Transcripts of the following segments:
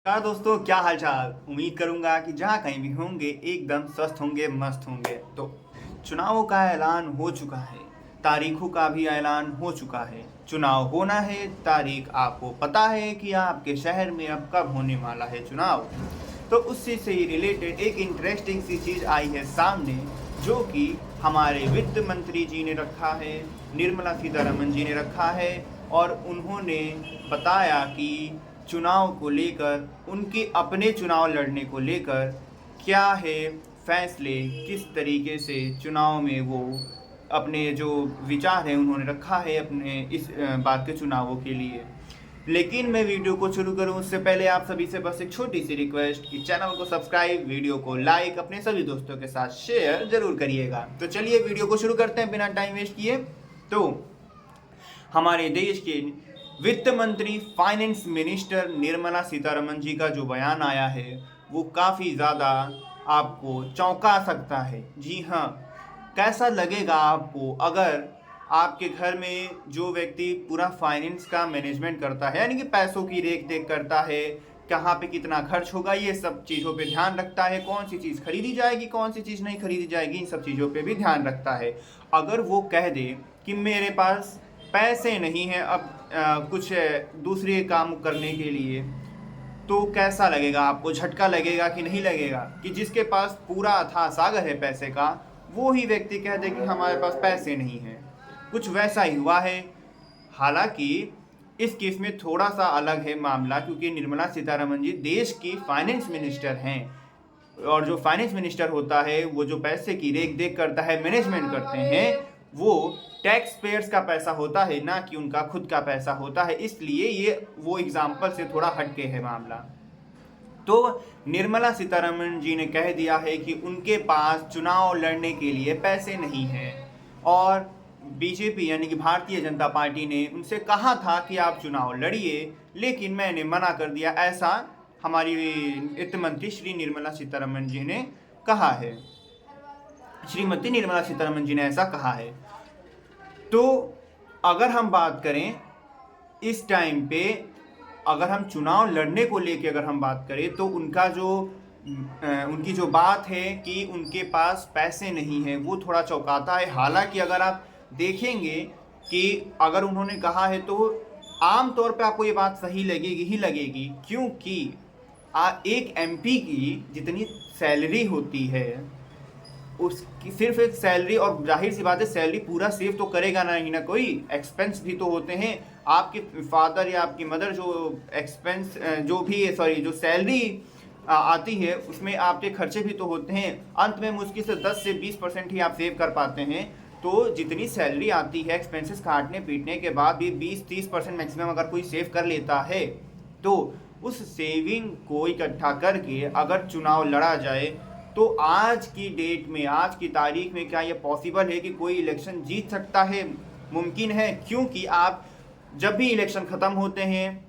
नमस्कार दोस्तों, क्या हाल चाल। उम्मीद करूंगा कि जहाँ कहीं भी होंगे एकदम स्वस्थ होंगे, मस्त होंगे। तो चुनावों का ऐलान हो चुका है, तारीखों का भी ऐलान हो चुका है। चुनाव होना है, तारीख आपको पता है कि आपके शहर में अब कब होने वाला है चुनाव। तो उससे से ही रिलेटेड एक इंटरेस्टिंग सी चीज़ आई है सामने, जो कि हमारे वित्त मंत्री जी ने रखा है, निर्मला सीतारमन जी ने रखा है। और उन्होंने बताया कि चुनाव को लेकर, उनके अपने चुनाव लड़ने को लेकर क्या है फैसले, किस तरीके से चुनाव में वो अपने जो विचार हैं उन्होंने रखा है अपने इस बात के चुनावों के लिए। लेकिन मैं वीडियो को शुरू करूं उससे पहले आप सभी से बस एक छोटी सी रिक्वेस्ट कि चैनल को सब्सक्राइब, वीडियो को लाइक, अपने सभी दोस्तों के साथ शेयर जरूर करिएगा। तो चलिए वीडियो को शुरू करते हैं बिना टाइम वेस्ट किए। तो हमारे देश के वित्त मंत्री, फाइनेंस मिनिस्टर निर्मला सीतारमन जी का जो बयान आया है वो काफ़ी ज़्यादा आपको चौंका सकता है। जी हाँ, कैसा लगेगा आपको अगर आपके घर में जो व्यक्ति पूरा फाइनेंस का मैनेजमेंट करता है, यानी कि पैसों की रेख देख करता है, कहाँ पे कितना खर्च होगा, ये सब चीज़ों पे ध्यान रखता है, कौन सी चीज़ खरीदी जाएगी, कौन सी चीज़ नहीं खरीदी जाएगी, इन सब चीज़ों पे भी ध्यान रखता है। अगर वो कह दे कि मेरे पास पैसे नहीं हैं अब कुछ दूसरे काम करने के लिए, तो कैसा लगेगा आपको? झटका लगेगा कि नहीं लगेगा कि जिसके पास पूरा अथाह सागर है पैसे का, वो ही व्यक्ति कह दे कि हमारे पास पैसे नहीं हैं। कुछ वैसा ही हुआ है। हालांकि इस केस में थोड़ा सा अलग है मामला, क्योंकि निर्मला सीतारमन जी देश की फाइनेंस मिनिस्टर हैं, और जो फाइनेंस मिनिस्टर होता है वो जो पैसे की रेख देख करता है, मैनेजमेंट करते हैं, वो टैक्स पेयर्स का पैसा होता है, ना कि उनका खुद का पैसा होता है। इसलिए ये वो एग्जाम्पल से थोड़ा हटके है मामला। तो निर्मला सीतारमन जी ने कह दिया है कि उनके पास चुनाव लड़ने के लिए पैसे नहीं हैं, और बीजेपी यानी कि भारतीय जनता पार्टी ने उनसे कहा था कि आप चुनाव लड़िए, लेकिन मैंने मना कर दिया, ऐसा हमारी वित्त मंत्री श्री निर्मला सीतारमन जी ने कहा है। श्रीमती निर्मला सीतारमन जी ने ऐसा कहा है। तो अगर हम बात करें इस टाइम पे, अगर हम चुनाव लड़ने को लेके अगर हम बात करें, तो उनकी जो बात है कि उनके पास पैसे नहीं है, वो थोड़ा चौंकाता है। हालांकि अगर आप देखेंगे कि अगर उन्होंने कहा है तो आम तौर पे आपको ये बात सही लगेगी ही लगेगी, क्योंकि एक एमपी की जितनी सैलरी होती है उसकी सिर्फ एक सैलरी, और जाहिर सी बात है सैलरी पूरा सेव तो करेगा ना, ही ना, कोई एक्सपेंस भी तो होते हैं। आपके फादर या आपकी मदर जो एक्सपेंस जो भी सॉरी जो सैलरी आती है उसमें आपके खर्चे भी तो होते हैं। अंत में मुश्किल से 10 से 20% ही आप सेव कर पाते हैं। तो जितनी सैलरी आती है एक्सपेंसेस काटने पीटने के बाद भी 20-30% मैक्सिमम अगर कोई सेव कर लेता है, तो उस सेविंग को इकट्ठा करके अगर चुनाव लड़ा जाए, तो आज की डेट में, आज की तारीख में क्या ये पॉसिबल है कि कोई इलेक्शन जीत सकता है? मुमकिन है, क्योंकि आप जब भी इलेक्शन ख़त्म होते हैं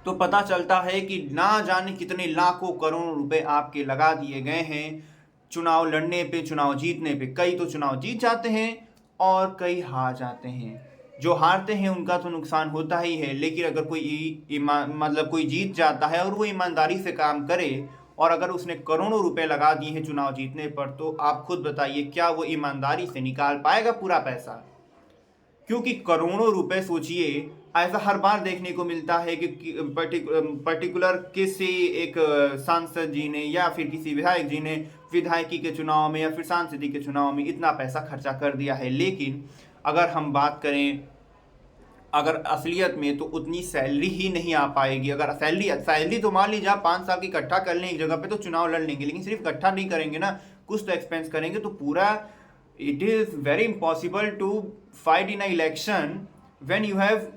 तो पता चलता है कि ना जाने कितने लाखों करोड़ों रुपए आपके लगा दिए गए हैं चुनाव लड़ने पे, चुनाव जीतने पे। कई तो चुनाव जीत जाते हैं और कई हार जाते हैं। जो हारते हैं उनका तो नुकसान होता ही है, लेकिन अगर कोई मतलब कोई जीत जाता है और वो ईमानदारी से काम करे, और अगर उसने करोड़ों रुपए लगा दिए हैं चुनाव जीतने पर, तो आप खुद बताइए क्या वो ईमानदारी से निकाल पाएगा पूरा पैसा? क्योंकि करोड़ों रुपए, सोचिए, ऐसा हर बार देखने को मिलता है कि पर्टिकुलर किसी एक सांसद जी ने या फिर किसी विधायक जी ने विधायकी के चुनाव में या फिर सांसदी के चुनाव में इतना पैसा खर्चा कर दिया है। लेकिन अगर हम बात करें अगर असलियत में, तो उतनी सैलरी ही नहीं आ पाएगी। अगर सैलरी तो मान लीजिए आप 5 साल की इकट्ठा कर लें एक जगह पे तो चुनाव लड़ लेंगे, लेकिन सिर्फ इकट्ठा नहीं करेंगे ना, कुछ तो एक्सपेंस करेंगे। तो पूरा it is very impossible to fight in a election when you have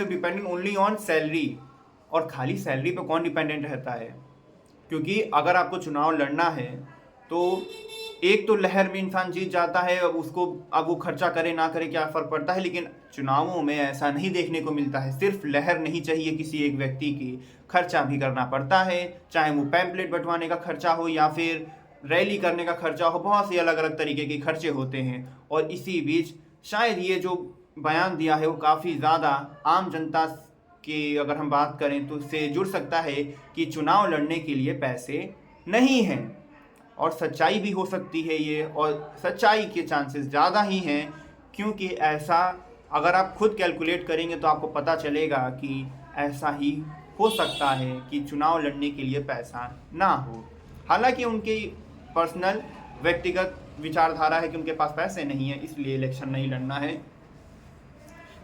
dependent only on salary. और खाली सैलरी पे कौन डिपेंडेंट रहता है? क्योंकि अगर आपको चुनाव लड़ना है तो एक तो लहर में इंसान जीत जाता है, अब वो खर्चा करे ना करे क्या फ़र्क पड़ता है। लेकिन चुनावों में ऐसा नहीं देखने को मिलता है। सिर्फ लहर नहीं चाहिए किसी एक व्यक्ति की, खर्चा भी करना पड़ता है, चाहे वो पैम्पलेट बंटवाने का खर्चा हो या फिर रैली करने का खर्चा हो। बहुत सी अलग अलग तरीके के खर्चे होते हैं। और इसी बीच शायद ये जो बयान दिया है वो काफ़ी ज़्यादा आम जनता की अगर हम बात करें तो इससे जुड़ सकता है कि चुनाव लड़ने के लिए पैसे नहीं हैं, और सच्चाई भी हो सकती है ये, और सच्चाई के चांसेस ज़्यादा ही हैं, क्योंकि ऐसा अगर आप खुद कैलकुलेट करेंगे तो आपको पता चलेगा कि ऐसा ही हो सकता है कि चुनाव लड़ने के लिए पैसा ना हो। हालांकि उनकी पर्सनल व्यक्तिगत विचारधारा है कि उनके पास पैसे नहीं है, इसलिए इलेक्शन नहीं लड़ना है।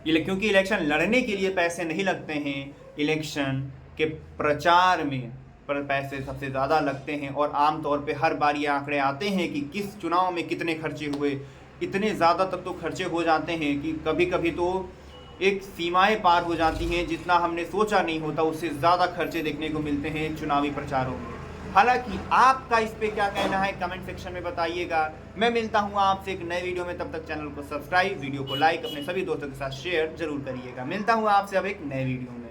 क्योंकि इलेक्शन लड़ने के लिए पैसे नहीं लगते हैं, इलेक्शन के प्रचार में पर पैसे सबसे ज़्यादा लगते हैं, और आम तौर पे हर बार ये आंकड़े आते हैं कि किस चुनाव में कितने खर्चे हुए। इतने ज़्यादा तक तो खर्चे हो जाते हैं कि कभी कभी तो एक सीमाएं पार हो जाती हैं, जितना हमने सोचा नहीं होता उससे ज़्यादा खर्चे देखने को मिलते हैं चुनावी प्रचारों में। हालांकि आपका इस पे क्या कहना है कमेंट सेक्शन में बताइएगा। मैं मिलता हूँ आपसे एक नए वीडियो में, तब तक चैनल को सब्सक्राइब, वीडियो को लाइक, अपने सभी दोस्तों के साथ शेयर जरूर करिएगा। मिलता हूँ आपसे अब एक नए वीडियो में।